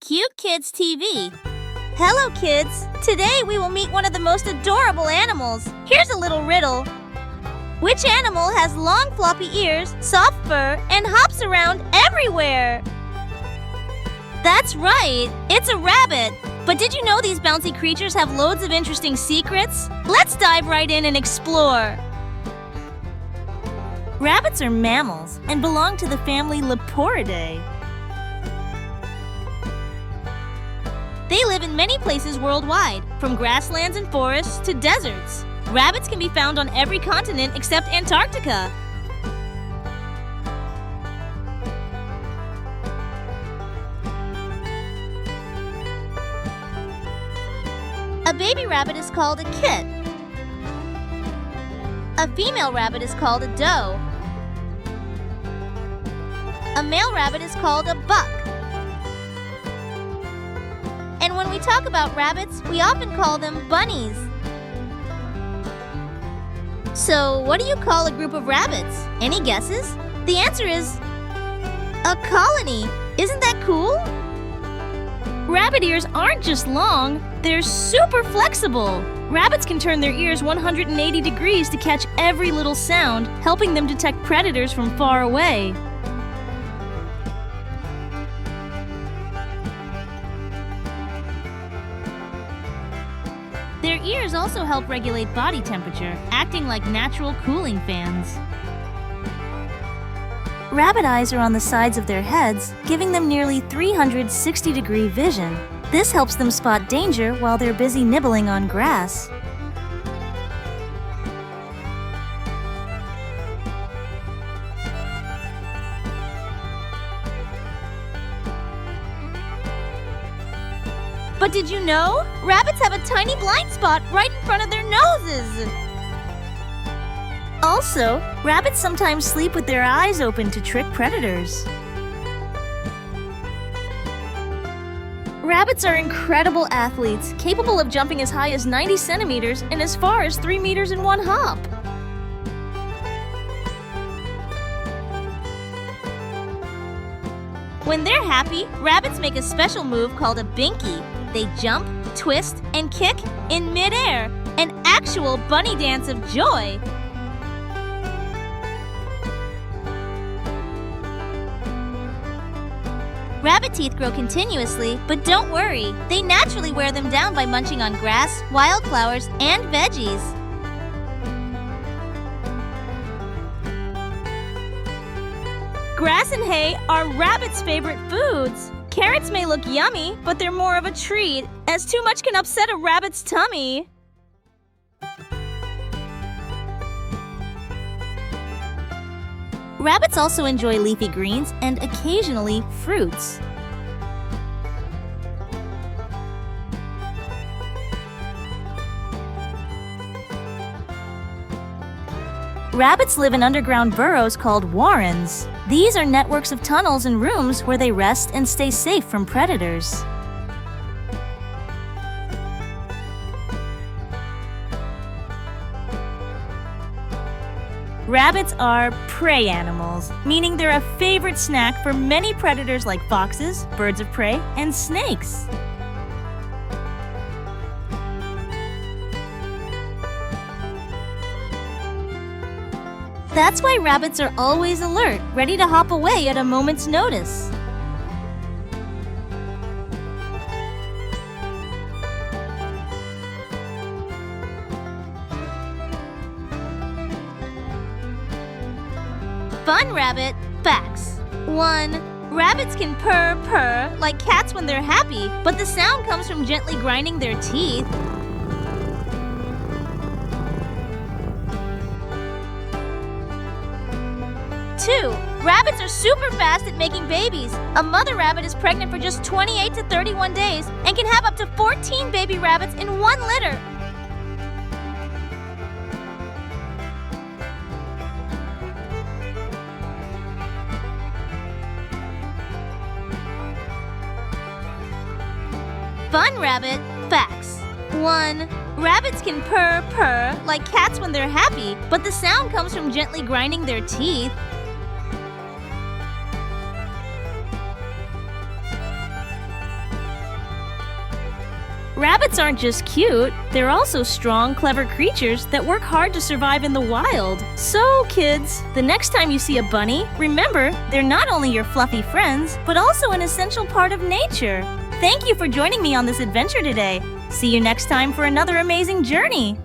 Cute Kids TV. Hello kids! Today we will meet one of the most adorable animals. Here's a little riddle. Which animal has long floppy ears, soft fur, and hops around everywhere? That's right, it's a rabbit. But did you know these bouncy creatures have loads of interesting secrets? Let's dive right in and explore. Rabbits are mammals and belong to the family Leporidae. They live in many places worldwide, from grasslands and forests to deserts. Rabbits can be found on every continent except Antarctica. A baby rabbit is called a kit. A female rabbit is called a doe. A male rabbit is called a buck. And when we talk about rabbits, we often call them bunnies. So, what do you call a group of rabbits? Any guesses? The answer is a colony. Isn't that cool? Rabbit ears aren't just long, they're super flexible. Rabbits can turn their ears 180 degrees to catch every little sound, helping them detect predators from far away. Their ears also help regulate body temperature, acting like natural cooling fans. Rabbit eyes are on the sides of their heads, giving them nearly 360-degree vision. This helps them spot danger while they're busy nibbling on grass. But did you know? Rabbits have a tiny blind spot right in front of their noses! Also, rabbits sometimes sleep with their eyes open to trick predators. Rabbits are incredible athletes, capable of jumping as high as 90 centimeters and as far as 3 meters in one hop. When they're happy, rabbits make a special move called a binky. They jump, twist, and kick in midair, an actual bunny dance of joy. Rabbit teeth grow continuously, but don't worry, they naturally wear them down by munching on grass, wildflowers, and veggies. Grass and hay are rabbits' favorite foods. Carrots may look yummy, but they're more of a treat, as too much can upset a rabbit's tummy. Rabbits also enjoy leafy greens and occasionally fruits. Rabbits live in underground burrows called warrens. These are networks of tunnels and rooms where they rest and stay safe from predators. Rabbits are prey animals, meaning they're a favorite snack for many predators like foxes, birds of prey, and snakes. That's why rabbits are always alert, ready to hop away at a moment's notice. Fun rabbit facts. 1. Rabbits can purr like cats when they're happy, but the sound comes from gently grinding their teeth. 2. Rabbits are super fast at making babies. A mother rabbit is pregnant for just 28 to 31 days and can have up to 14 baby rabbits in one litter. Fun rabbit facts. 1. Rabbits can purr like cats when they're happy, but the sound comes from gently grinding their teeth. Rabbits aren't just cute, they're also strong, clever creatures that work hard to survive in the wild. So, kids, the next time you see a bunny, remember, they're not only your fluffy friends, but also an essential part of nature. Thank you for joining me on this adventure today. See you next time for another amazing journey.